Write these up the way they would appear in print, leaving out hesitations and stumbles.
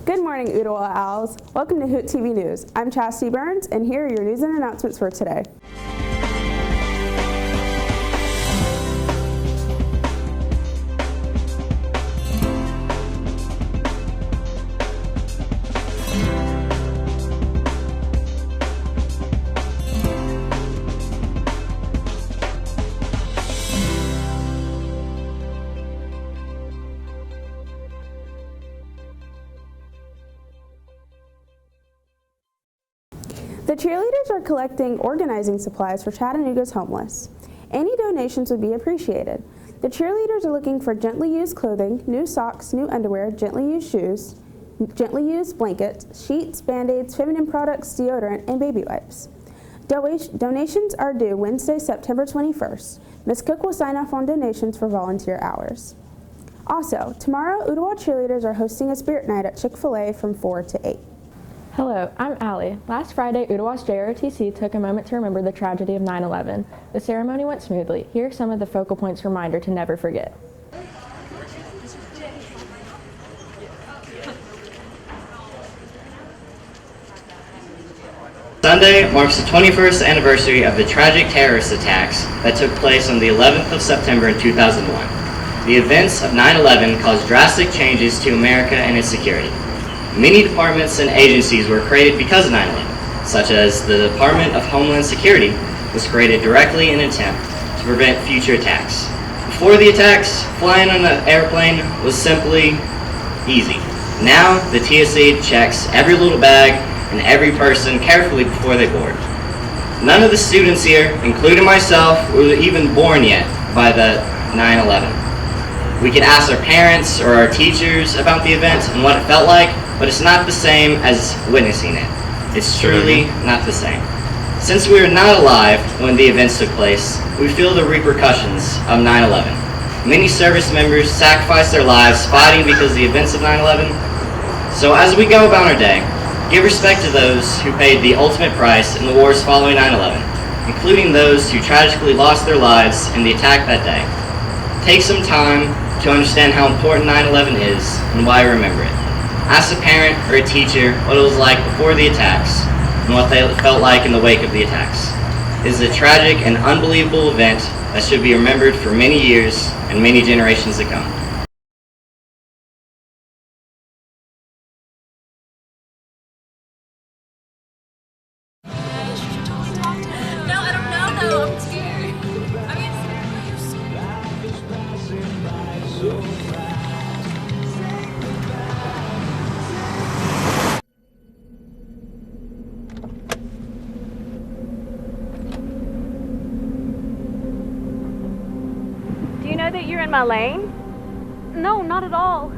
Good morning, Ooltewah Owls. Welcome to Hoot TV News. I'm Chastity Burns, and here are your news and announcements for today. The cheerleaders are collecting organizing supplies for Chattanooga's homeless. Any donations would be appreciated. The cheerleaders are looking for gently used clothing, new socks, new underwear, gently used shoes, gently used blankets, sheets, band-aids, feminine products, deodorant, and baby wipes. Donations are due Wednesday, September 21st. Ms. Cook will sign off on donations for volunteer hours. Also, tomorrow, Ooltewah cheerleaders are hosting a spirit night at Chick-fil-A from 4 to 8. Hello, I'm Allie. Last Friday, Ooltewah's JROTC took a moment to remember the tragedy of 9/11. The ceremony went smoothly. Here are some of the focal points reminder to never forget. Sunday marks the 21st anniversary of the tragic terrorist attacks that took place on the 11th of September in 2001. The events of 9/11 caused drastic changes to America and its security. Many departments and agencies were created because of 9/11, such as the Department of Homeland Security was created directly in an attempt to prevent future attacks. Before the attacks, flying on an airplane was simply easy. Now, the TSA checks every little bag and every person carefully before they board. None of the students here, including myself, were even born yet by the 9/11. We could ask our parents or our teachers about the event and what it felt like, but it's not the same as witnessing it. It's truly not the same. Since we were not alive when the events took place, we feel the repercussions of 9/11. Many service members sacrificed their lives fighting because of the events of 9/11. So as we go about our day, give respect to those who paid the ultimate price in the wars following 9/11, including those who tragically lost their lives in the attack that day. Take some time to understand how important 9/11 is and why we remember it. Ask a parent or a teacher what it was like before the attacks and what they felt like in the wake of the attacks. It is a tragic and unbelievable event that should be remembered for many years and many generations to come. Do you know that you're in my lane? No, not at all.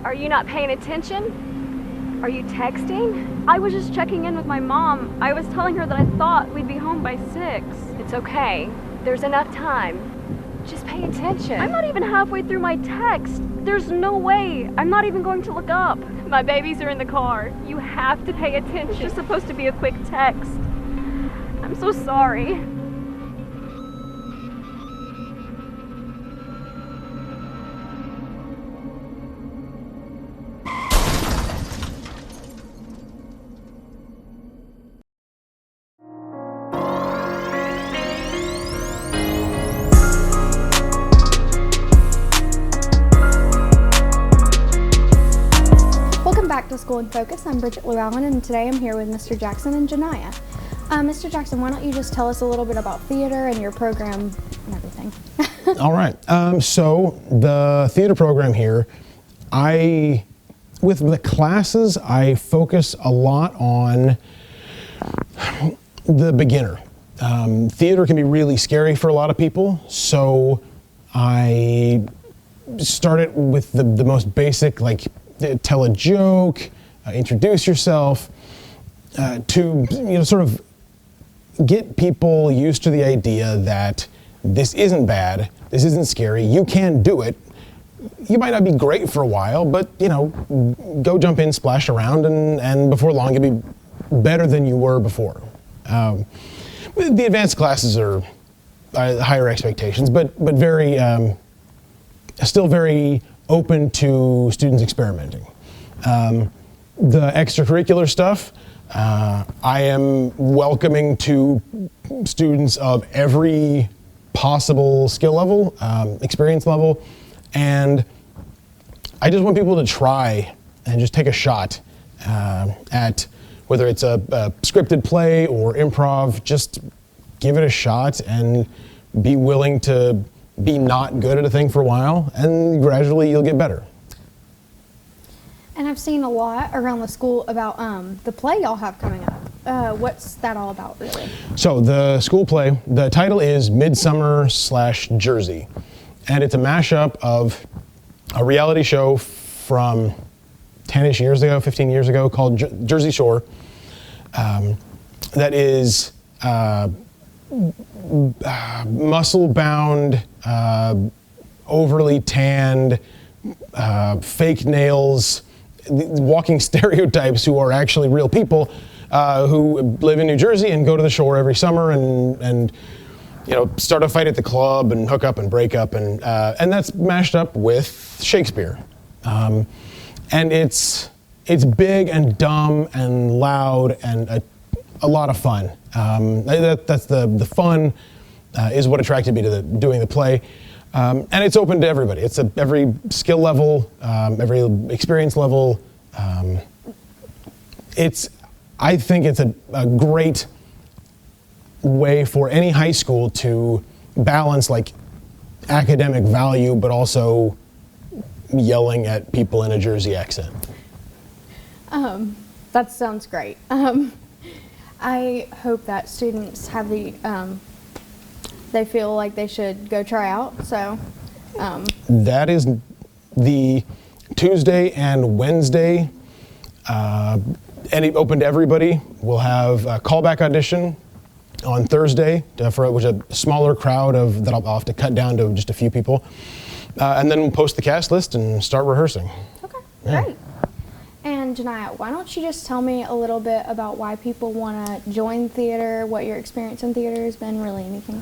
Are you not paying attention? Are you texting? I was just checking in with my mom. I was telling her that I thought we'd be home by 6. It's okay. There's enough time. Just pay attention. I'm not even halfway through my text. There's no way. I'm not even going to look up. My babies are in the car. You have to pay attention. It's just supposed to be a quick text. I'm so sorry. Back to School in Focus. I'm Bridget Llewellyn, and today I'm here with Mr. Jackson and Janiyah. Mr. Jackson, why don't you just tell us a little bit about theater and your program and everything? All right. So the theater program here, with the classes, I focus a lot on the beginner. Theater can be really scary for a lot of people, so I started with the most basic, like tell a joke, introduce yourself, to sort of get people used to the idea that this isn't bad, this isn't scary, you can do it. You might not be great for a while, but go jump in, splash around, and before long you'll be better than you were before. The advanced classes are higher expectations, but very still very open to students experimenting. The extracurricular stuff, I am welcoming to students of every possible skill level, experience level, and I just want people to try and just take a shot at whether it's a scripted play or improv. Just give it a shot and be willing to be not good at a thing for a while, and gradually you'll get better. And I've seen a lot around the school about the play y'all have coming up. What's that all about, really? So the school play, the title is Midsummer/Jersey, and it's a mashup of a reality show from 10-ish years ago, 15 years ago, called Jersey Shore, that is muscle-bound, overly tanned, fake nails, walking stereotypes who are actually real people who live in New Jersey and go to the shore every summer and start a fight at the club and hook up and break up, and that's mashed up with Shakespeare. And it's big and dumb and loud and a lot of fun. That's the fun is what attracted me to doing the play. And it's open to everybody. It's every skill level, every experience level. I think it's a great way for any high school to balance like academic value, but also yelling at people in a Jersey accent. That sounds great. I hope that students have they feel like they should go try out. So that is the Tuesday and Wednesday, and open to everybody. We'll have a callback audition on Thursday for which a smaller crowd that I'll have to cut down to just a few people, and then we'll post the cast list and start rehearsing. Okay, great. And Janiyah, why don't you just tell me a little bit about why people want to join theater, what your experience in theater has been, really anything?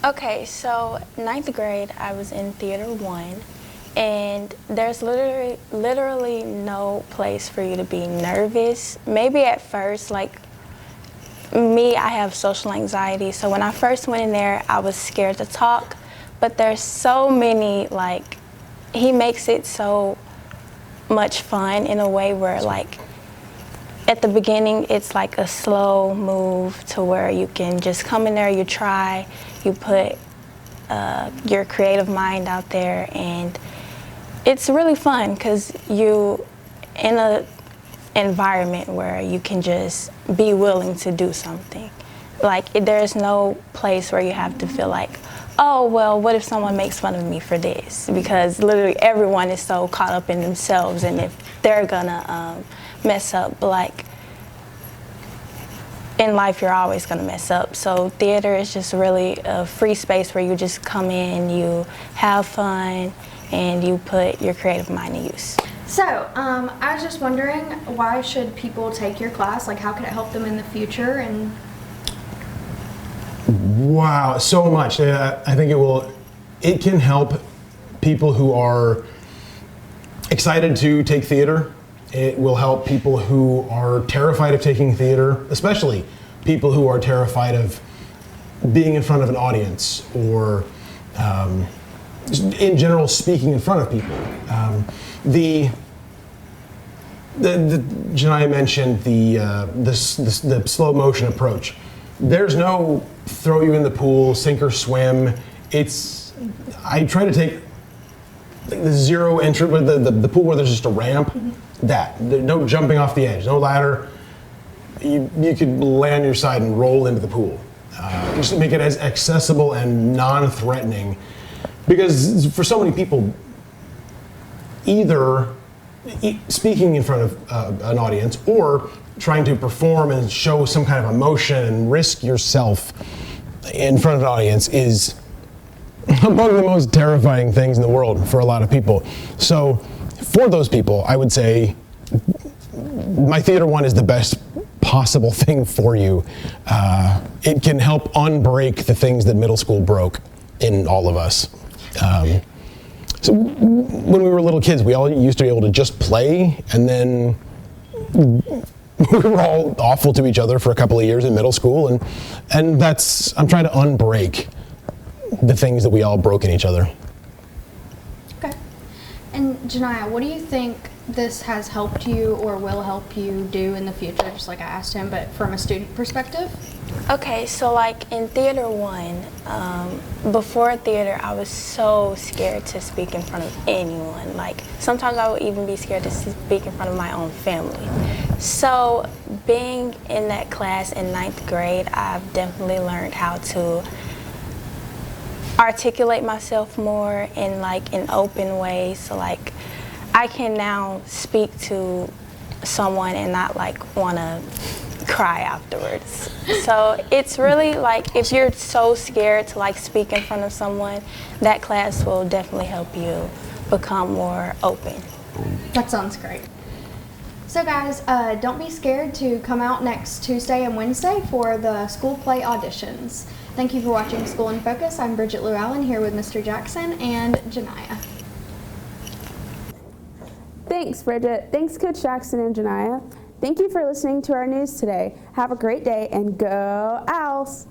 Okay, so 9th grade, I was in Theater 1, and there's literally no place for you to be nervous. Maybe at first, like me, I have social anxiety, so when I first went in there, I was scared to talk, but there's so many, like, he makes it so much fun in a way where, like, at the beginning, it's like a slow move to where you can just come in there, you try, you put your creative mind out there, and it's really fun because you in a environment where you can just be willing to do something. Like, there's no place where you have to feel like, oh, well, what if someone makes fun of me for this? Because literally everyone is so caught up in themselves, and if they're gonna mess up, like, in life you're always gonna mess up. So theater is just really a free space where you just come in, you have fun, and you put your creative mind to use. So, I was just wondering, why should people take your class? Like, how could it help them in the future? And wow, so much. I think it can help people who are excited to take theater. It will help people who are terrified of taking theater, especially people who are terrified of being in front of an audience or in general speaking in front of people. Janiyah mentioned the slow motion approach. There's no throw you in the pool, sink or swim. I try to take the zero entry, the pool where there's just a ramp. No jumping off the edge, no ladder. You could lay on your side and roll into the pool. Just to make it as accessible and non-threatening, because for so many people, either speaking in front of an audience or trying to perform and show some kind of emotion and risk yourself in front of an audience is among the most terrifying things in the world for a lot of people. So for those people, I would say my Theater 1 is the best possible thing for you. It can help unbreak the things that middle school broke in all of us. So when we were little kids, we all used to be able to just play, and then we were all awful to each other for a couple of years in middle school, and I'm trying to unbreak the things that we all broke in each other. Okay. And Janiyah, what do you think this has helped you or will help you do in the future, just like I asked him, but from a student perspective? Okay, so like in Theater 1, before theater, I was so scared to speak in front of anyone. Like, sometimes I would even be scared to speak in front of my own family. So being in that class in 9th grade, I've definitely learned how to articulate myself more in like an open way. So like, I can now speak to someone and not like want to cry afterwards. So it's really like, if you're so scared to like speak in front of someone, that class will definitely help you become more open. That sounds great. So guys, don't be scared to come out next Tuesday and Wednesday for the school play auditions. Thank you for watching School in Focus. I'm Bridget Llewellyn here with Mr. Jackson and Janiyah. Thanks, Bridget. Thanks, Coach Jackson and Janiyah. Thank you for listening to our news today. Have a great day and go Owls!